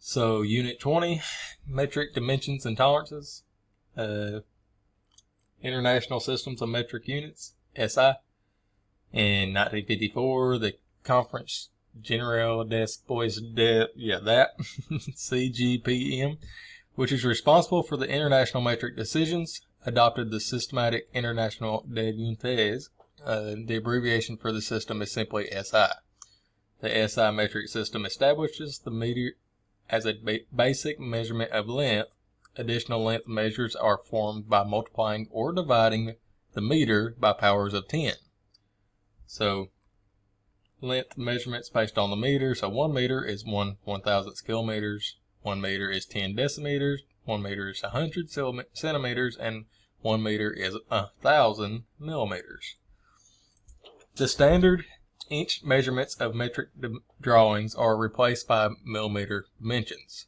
So Unit 20, Metric Dimensions and Tolerances, International Systems of Metric Units, SI. In 1954, the Conference General des Bois de, CGPM, which is responsible for the international metric decisions, adopted the Systematic International des Unités. The abbreviation for the system is simply SI. The SI metric system establishes the meter as a basic measurement of length. Additional length measures are formed by multiplying or dividing the meter by powers of 10. So, length measurements based on the meter. So 1 meter is 1/1000th kilometers, 1 meter is 10 decimeters, 1 meter is 100 centimeters, and 1 meter is 1,000 millimeters. The standard inch measurements of metric drawings are replaced by millimeter dimensions.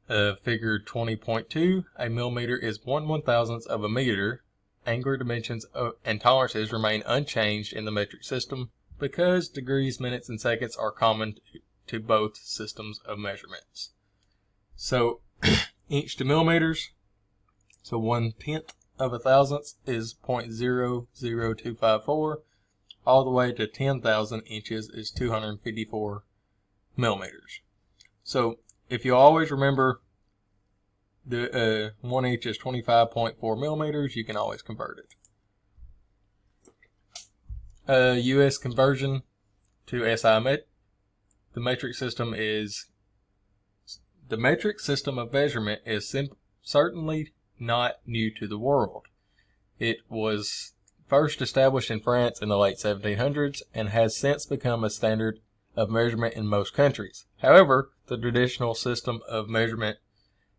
Figure 20.2, a millimeter is 1/1000th of a meter. Angular dimensions and tolerances remain unchanged in the metric system because degrees, minutes, and seconds are common to both systems of measurements. So, inch to millimeters, so 1/10 of a thousandth is 0.00254. All the way to 10,000 inches is 254 millimeters. So if you always remember the 1 inch is 25.4 millimeters, you can always convert it. US conversion to SI the metric system of measurement is certainly not new to the world. It was first established in France in the late 1700s and has since become a standard of measurement in most countries. However, the traditional system of measurement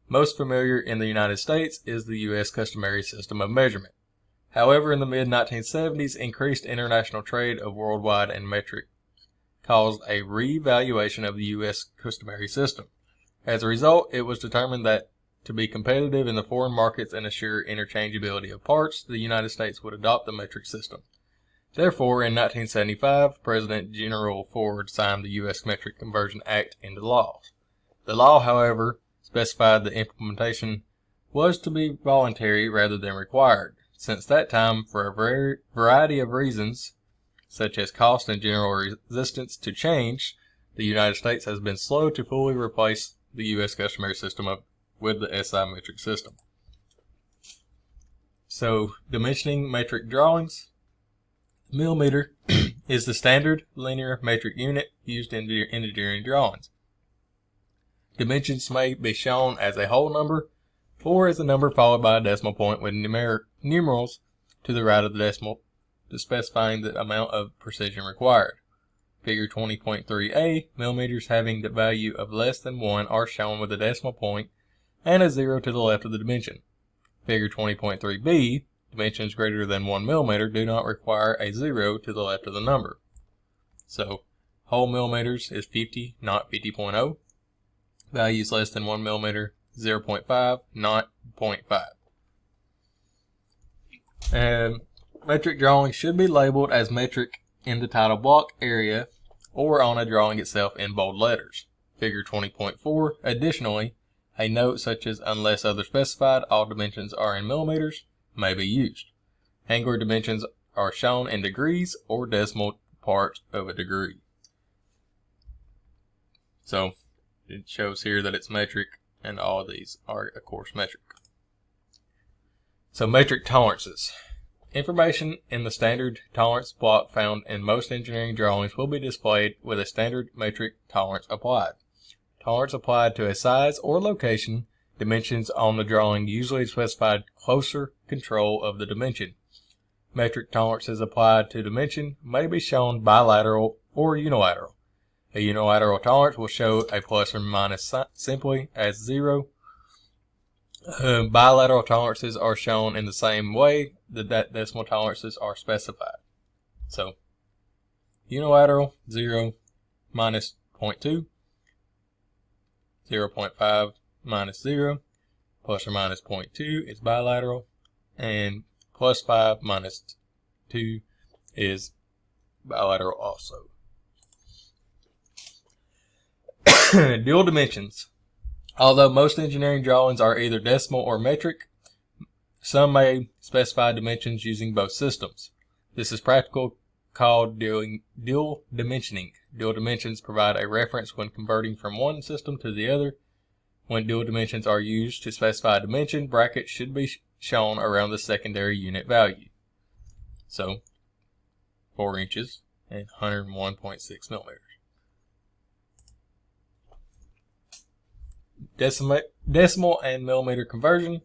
most familiar in the United States is the U.S. customary system of measurement. However, in the mid-1970s, increased international trade of worldwide and metric caused a re-evaluation of the U.S. customary system. As a result, it was determined that to be competitive in the foreign markets and assure interchangeability of parts, the United States would adopt the metric system. Therefore, in 1975, President General Ford signed the U.S. Metric Conversion Act into law. The law, however, specified the implementation was to be voluntary rather than required. Since that time, for a variety of reasons, such as cost and general resistance to change, the United States has been slow to fully replace the U.S. customary system with the SI metric system. So, dimensioning metric drawings. Millimeter is the standard linear metric unit used in engineering drawings. Dimensions may be shown as a whole number or as a number followed by a decimal point with numerals to the right of the decimal to specifying the amount of precision required. Figure 20.3a, millimeters having the value of less than 1 are shown with a decimal point and a 0 to the left of the dimension. Figure 20.3b, dimensions greater than 1 millimeter do not require a 0 to the left of the number. So, whole millimeters is 50, not 50.0. Values less than 1 millimeter, 0.5, not 0.5. Metric drawings should be labeled as metric in the title block area or on a drawing itself in bold letters. Figure 20.4, additionally, a note such as unless other specified, all dimensions are in millimeters may be used. Angular dimensions are shown in degrees or decimal parts of a degree. So it shows here that it's metric and all of these are of course metric. So metric tolerances. Information in the standard tolerance block found in most engineering drawings will be displayed with a standard metric tolerance applied. Tolerance applied to a size or location, dimensions on the drawing usually specified closer control of the dimension. Metric tolerances applied to dimension may be shown bilateral or unilateral. A unilateral tolerance will show a plus or minus simply as 0. Bilateral tolerances are shown in the same way that decimal tolerances are specified. So, unilateral, 0, minus 0.2. 0.5 minus 0, plus or minus 0.2 is bilateral, and plus 5 minus 2 is bilateral also. Dual dimensions. Although most engineering drawings are either decimal or metric, some may specify dimensions using both systems. This is practical called dual dimensioning. Dual dimensions provide a reference when converting from one system to the other. When dual dimensions are used to specify a dimension, brackets should be shown around the secondary unit value. So, 4 inches and 101.6 millimeters. Decimal and millimeter conversion.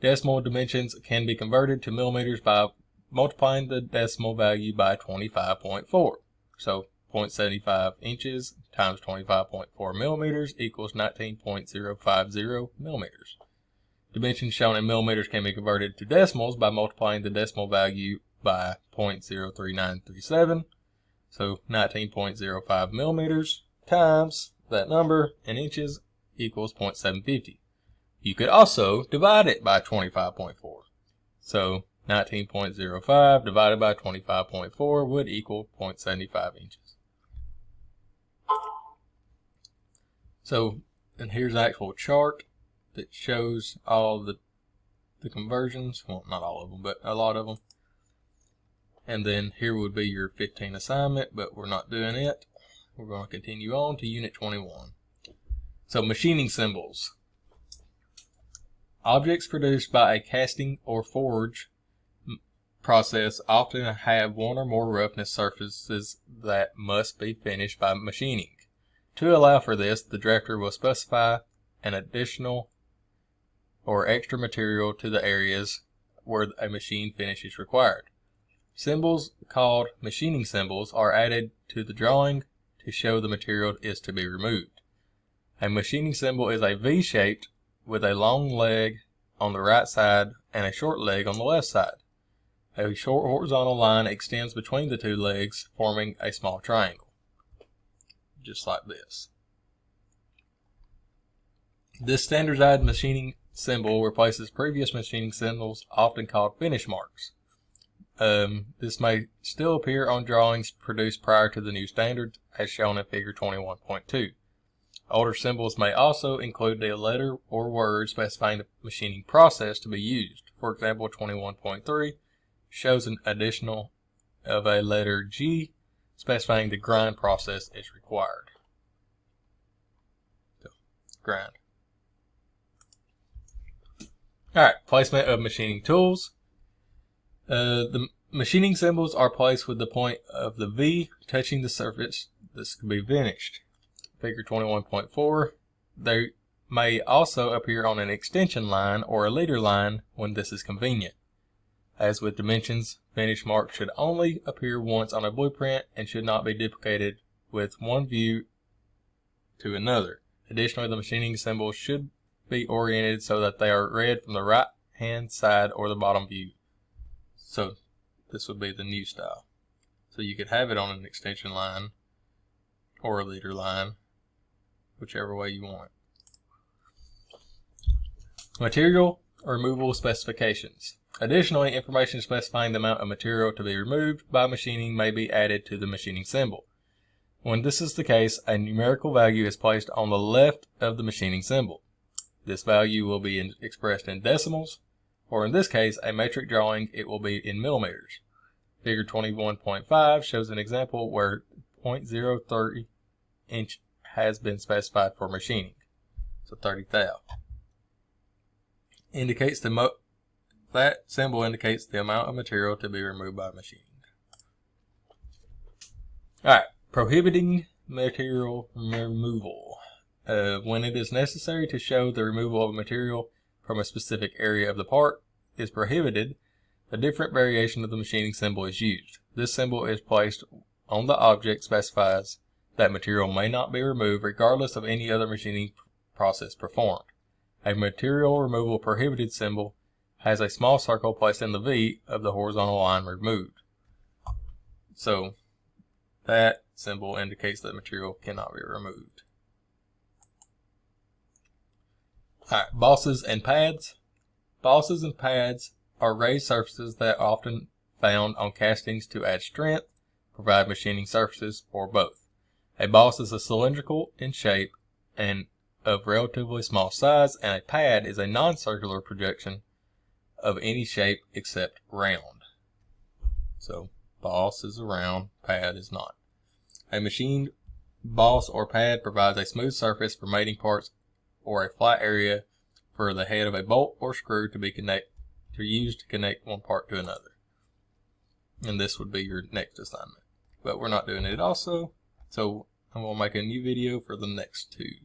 Decimal dimensions can be converted to millimeters by multiplying the decimal value by 25.4. So 0.75 inches times 25.4 millimeters equals 19.050 millimeters. Dimensions shown in millimeters can be converted to decimals by multiplying the decimal value by 0.03937. So 19.05 millimeters times that number in inches equals 0.750. You could also divide it by 25.4. So 19.05 divided by 25.4 would equal 0.75 inches. So, and here's the actual chart that shows all the conversions. Well, not all of them, but a lot of them. And then here would be your 15 assignment, but we're not doing it. We're going to continue on to Unit 21. So, machining symbols. Objects produced by a casting or forge process often have one or more roughness surfaces that must be finished by machining. To allow for this, the drafter will specify an additional or extra material to the areas where a machine finish is required. Symbols called machining symbols are added to the drawing to show the material is to be removed. A machining symbol is a V-shaped with a long leg on the right side and a short leg on the left side. A short horizontal line extends between the two legs, forming a small triangle, just like this. This standardized machining symbol replaces previous machining symbols, often called finish marks. This may still appear on drawings produced prior to the new standard, as shown in Figure 21.2. Older symbols may also include the letter or word specifying the machining process to be used. For example, 21.3 shows an additional of a letter G specifying the grind process is required. So, grind. Alright, placement of machining tools. The machining symbols are placed with the point of the V touching the surface. This can be finished. Figure 21.4. They may also appear on an extension line or a leader line when this is convenient. As with dimensions, finish marks should only appear once on a blueprint and should not be duplicated with one view to another. Additionally, the machining symbols should be oriented so that they are read from the right hand side or the bottom view. So this would be the new style. So you could have it on an extension line or a leader line, whichever way you want. Material removal specifications. Additionally, information specifying the amount of material to be removed by machining may be added to the machining symbol. When this is the case, a numerical value is placed on the left of the machining symbol. This value will be expressed in decimals, or in this case, a metric drawing, it will be in millimeters. Figure 21.5 shows an example where 0.030 inch has been specified for machining. So 30 thou. That symbol indicates the amount of material to be removed by machining. Alright, prohibiting material removal. When it is necessary to show the removal of material from a specific area of the part is prohibited, a different variation of the machining symbol is used. This symbol is placed on the object specifies that material may not be removed regardless of any other machining process performed. A material removal prohibited symbol has a small circle placed in the V of the horizontal line removed. So that symbol indicates that material cannot be removed. Alright, bosses and pads. Bosses and pads are raised surfaces that are often found on castings to add strength, provide machining surfaces, or both. A boss is cylindrical in shape and of relatively small size, and a pad is a non-circular projection of any shape except round. So boss is a round, pad is not. A machined boss or pad provides a smooth surface for mating parts or a flat area for the head of a bolt or screw to be used to connect one part to another. And this would be your next assignment. But we're not doing it also, so I'm going to make a new video for the next two.